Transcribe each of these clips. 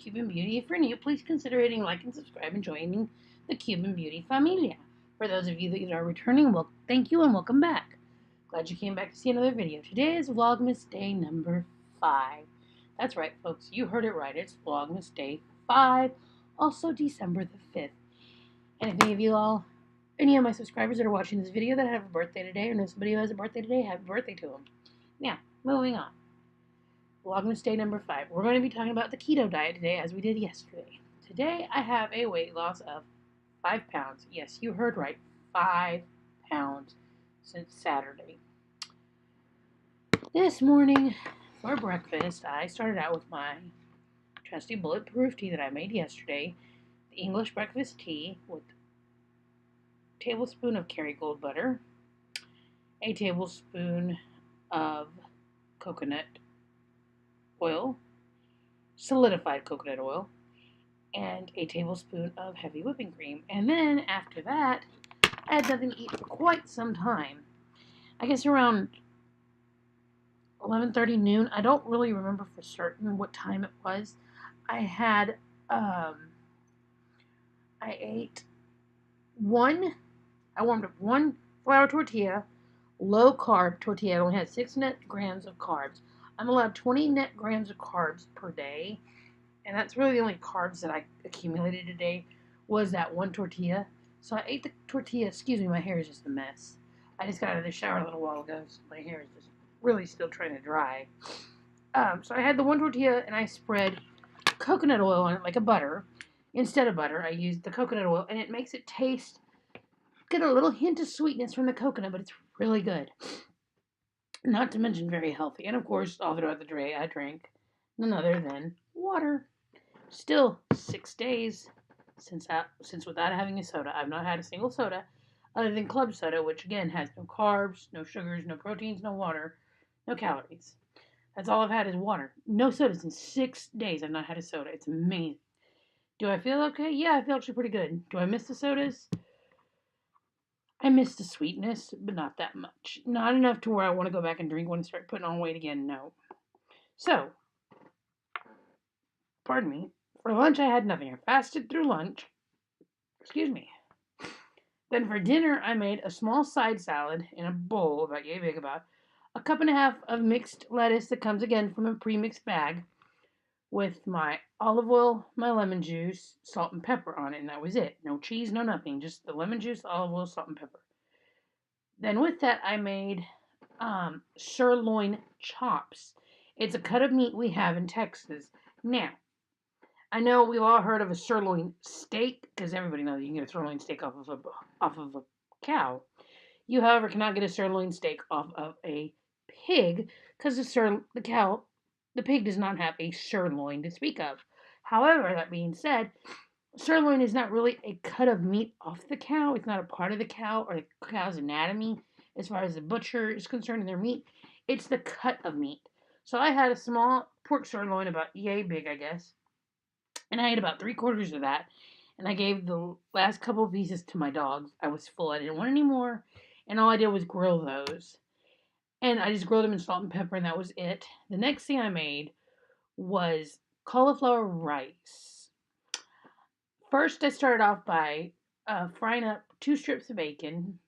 Cuban Beauty. If you're new, please consider hitting like and subscribe and joining the Cuban Beauty Familia. For those of you that are returning, well, thank you and welcome back. Glad you came back to see another video. Today is Vlogmas Day number 5. That's right, folks. You heard it right. It's Vlogmas Day 5, also December the 5th. And if any of my subscribers that are watching this video that have a birthday today, or know somebody who has a birthday today, happy birthday to them. Now, moving on. Vlogmas Day number 5. We're going to be talking about the keto diet today, as we did yesterday. Today, I have a weight loss of 5 pounds. Yes, you heard right. 5 pounds since Saturday. This morning, for breakfast, I started out with my trusty bulletproof tea that I made yesterday. The English breakfast tea with a tablespoon of Kerrygold butter, a tablespoon of coconut oil, solidified coconut oil, and a tablespoon of heavy whipping cream. And then after that, I had nothing to eat for quite some time. I guess around 11:30 noon. I don't really remember for certain what time it was. I warmed up one flour tortilla, low carb tortilla. I only had 6 net grams of carbs. I'm allowed 20 net grams of carbs per day, and that's really the only carbs that I accumulated today was that one tortilla. So I ate the tortilla. Excuse me, my hair is just a mess. I just got out of the shower a little while ago, so my hair is just really still trying to dry. So I had the one tortilla, and I spread coconut oil on it like a butter. Instead of butter, I used the coconut oil, and it makes it get a little hint of sweetness from the coconut, but it's really good. Not to mention very healthy. And of course, all throughout the day, I drank none other than water. Still 6 days since without having a soda. I've not had a single soda other than club soda, which again has no carbs, no sugars, no proteins, no water, no calories. That's all I've had is water. No sodas in 6 days. I've not had a soda. It's amazing. Do I feel okay? Yeah, I feel actually pretty good. Do I miss the sodas? I miss the sweetness, but not that much. Not enough to where I want to go back and drink one and start putting on weight again, no. So, pardon me, for lunch I had nothing. I fasted through lunch. Excuse me. Then for dinner I made a small side salad in a bowl, about yay big, about a cup and a half of mixed lettuce that comes again from a pre-mixed bag with my olive oil, my lemon juice, salt and pepper on it, and that was it. No cheese, no nothing, just the lemon juice, olive oil, salt and pepper. Then with that, I made sirloin chops. It's a cut of meat we have in Texas. Now, I know we've all heard of a sirloin steak, because everybody knows you can get a sirloin steak off of a cow. You, however, cannot get a sirloin steak off of a pig, because the pig does not have a sirloin to speak of. However, that being said, sirloin is not really a cut of meat off the cow. It's not a part of the cow or the cow's anatomy as far as the butcher is concerned in their meat. It's the cut of meat. So I had a small pork sirloin about yay big, I guess. And I ate about 3/4 of that. And I gave the last couple of pieces to my dogs. I was full. I didn't want any more. And all I did was grill those. And I just grilled them in salt and pepper, and that was it. The next thing I made was cauliflower rice. First, I started off by frying up 2 strips of bacon.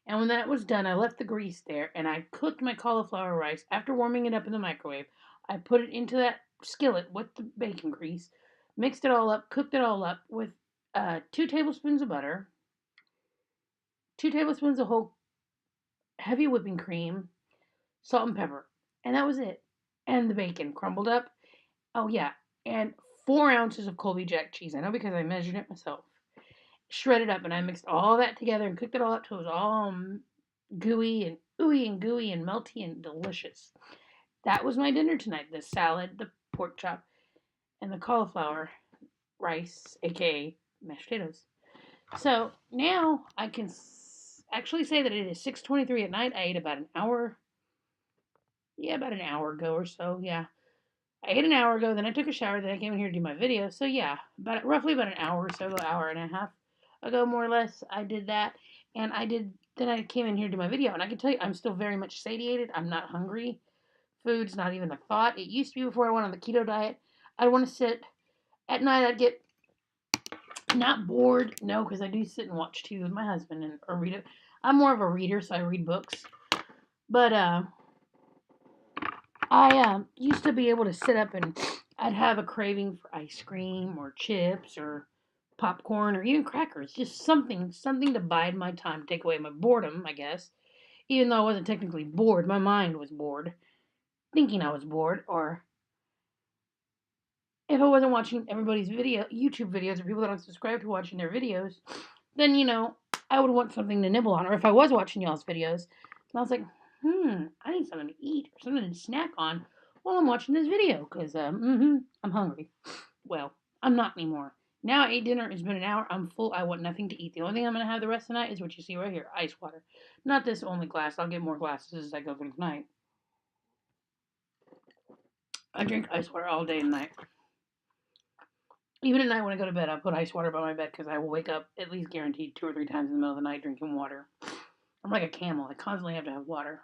And when that was done, I left the grease there, and I cooked my cauliflower rice. After warming it up in the microwave, I put it into that skillet with the bacon grease, mixed it all up, cooked it all up with 2 tablespoons of butter, 2 tablespoons of whole heavy whipping cream, salt and pepper, and that was it. And the bacon crumbled up. Oh yeah, and 4 ounces of Colby Jack cheese. I know because I measured it myself. Shredded up, and I mixed all that together and cooked it all up till it was all gooey and ooey and gooey and melty and delicious. That was my dinner tonight. The salad, the pork chop, and the cauliflower rice, aka mashed potatoes. So now I can actually say that it is 6:23 at night. I ate about an hour. Yeah, about an hour ago or so. Yeah. I ate an hour ago, then I took a shower, then I came in here to do my video. So yeah, roughly about an hour or so, an hour and a half ago, more or less, I did that. And then I came in here to do my video, and I can tell you, I'm still very much satiated. I'm not hungry. Food's not even a thought. It used to be before I went on the keto diet. I'd want to sit At night, I'd get not bored, no, because I do sit and watch TV with my husband or read it. I'm more of a reader, so I read books. But I used to be able to sit up and I'd have a craving for ice cream or chips or popcorn or even crackers. Just something to bide my time, take away my boredom, I guess. Even though I wasn't technically bored, my mind was bored, thinking I was bored. Or if I wasn't watching everybody's YouTube videos, or people that don't subscribe to watching their videos, then, I would want something to nibble on. Or if I was watching y'all's videos, and I was like, I need something to eat or something to snack on while I'm watching this video, because I'm hungry. Well, I'm not anymore. Now I ate dinner. It's been an hour. I'm full. I want nothing to eat. The only thing I'm going to have the rest of the night is what you see right here, ice water. Not this only glass. I'll get more glasses as I go through the night. I drink ice water all day and night. Even at night when I go to bed, I put ice water by my bed because I will wake up at least guaranteed 2 or 3 times in the middle of the night drinking water. I'm like a camel. I constantly have to have water.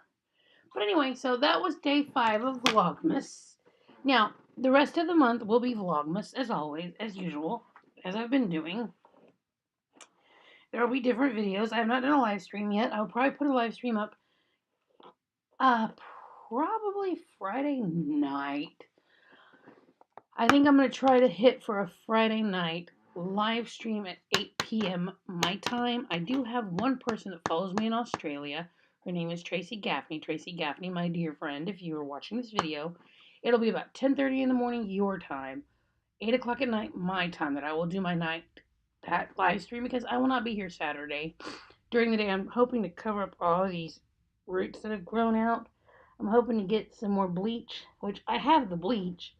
But anyway, so that was day 5 of Vlogmas. Now, the rest of the month will be Vlogmas, as always, as usual, as I've been doing. There will be different videos. I have not done a live stream yet. I'll probably put a live stream up probably Friday night. I think I'm going to try to hit for a Friday night live stream at 8 p.m. my time. I do have one person that follows me in Australia. Her name is Tracy Gaffney. Tracy Gaffney, my dear friend, if you are watching this video, it'll be about 10:30 in the morning your time, 8 o'clock at night my time, that I will do my night live stream, because I will not be here Saturday. During the day, I'm hoping to cover up all of these roots that have grown out. I'm hoping to get some more bleach, which I have the bleach,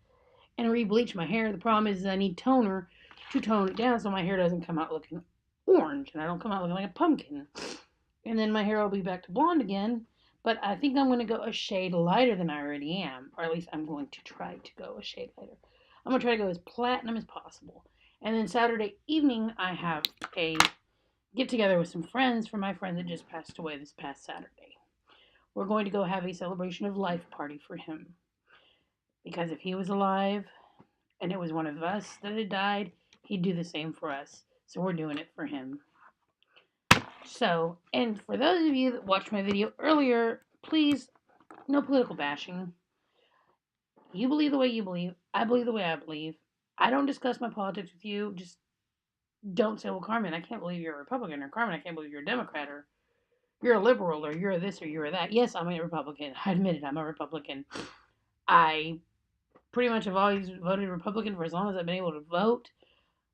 and re-bleach my hair. The problem is I need toner to tone it down so my hair doesn't come out looking orange and I don't come out looking like a pumpkin. And then my hair will be back to blonde again. But I think I'm going to go a shade lighter than I already am. Or at least I'm going to try to go a shade lighter. I'm going to try to go as platinum as possible. And then Saturday evening, I have a get-together with some friends for my friend that just passed away this past Saturday. We're going to go have a celebration of life party for him. Because if he was alive and it was one of us that had died, he'd do the same for us. So we're doing it for him. So, and for those of you that watched my video earlier, please, no political bashing. You believe the way you believe. I believe the way I believe. I don't discuss my politics with you. Just don't say, well, Carmen, I can't believe you're a Republican, or Carmen, I can't believe you're a Democrat, or you're a liberal, or you're this, or you're that. Yes, I'm a Republican. I admit it, I'm a Republican. I pretty much have always voted Republican for as long as I've been able to vote.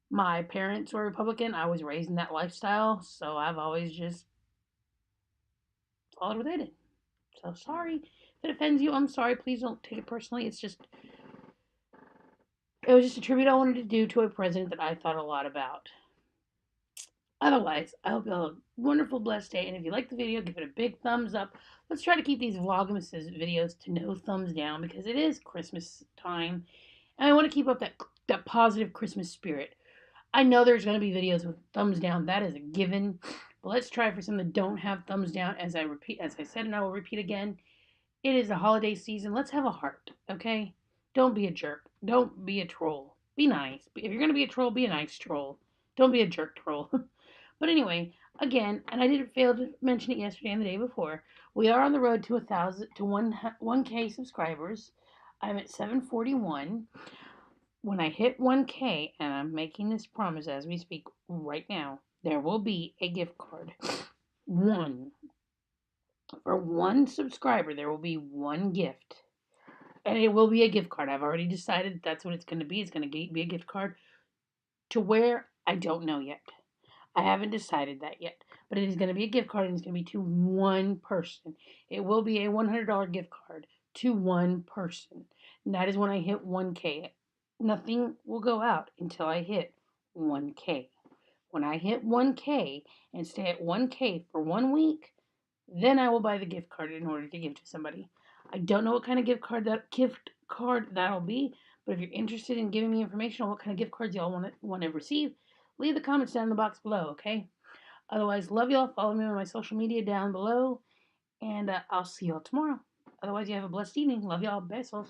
My parents were Republican. I was raised in that lifestyle, so I've always just followed what they did. So sorry if it offends you. I'm sorry. Please don't take it personally. It was just a tribute I wanted to do to a president that I thought a lot about. Otherwise, I hope you all have a wonderful, blessed day. And if you like the video, give it a big thumbs up. Let's try to keep these Vlogmas videos to no thumbs down, because it is Christmas time. And I want to keep up that positive Christmas spirit. I know there's going to be videos with thumbs down. That is a given. But let's try for some that don't have thumbs down. As I said, and I will repeat again, it is the holiday season. Let's have a heart, okay? Don't be a jerk. Don't be a troll. Be nice. If you're going to be a troll, be a nice troll. Don't be a jerk troll. But anyway, again, and I didn't fail to mention it yesterday and the day before, we are on the road to 1K subscribers. I'm at 741. When I hit 1K, and I'm making this promise as we speak right now, there will be a gift card. For one subscriber, there will be one gift. And it will be a gift card. I've already decided that's what it's going to be. It's going to be a gift card. To where, I don't know yet. I haven't decided that yet. But it is going to be a gift card, and it's going to be to one person. It will be a $100 gift card to one person. And that is when I hit 1K. Nothing will go out until I hit 1K. When I hit 1K and stay at 1K for 1 week, then I will buy the gift card in order to give to somebody. I don't know what kind of gift card that'll be, but if you're interested in giving me information on what kind of gift cards y'all want to receive, leave the comments down in the box below, okay? Otherwise, love y'all. Follow me on my social media down below, and I'll see y'all tomorrow. Otherwise, you have a blessed evening. Love y'all. Besos.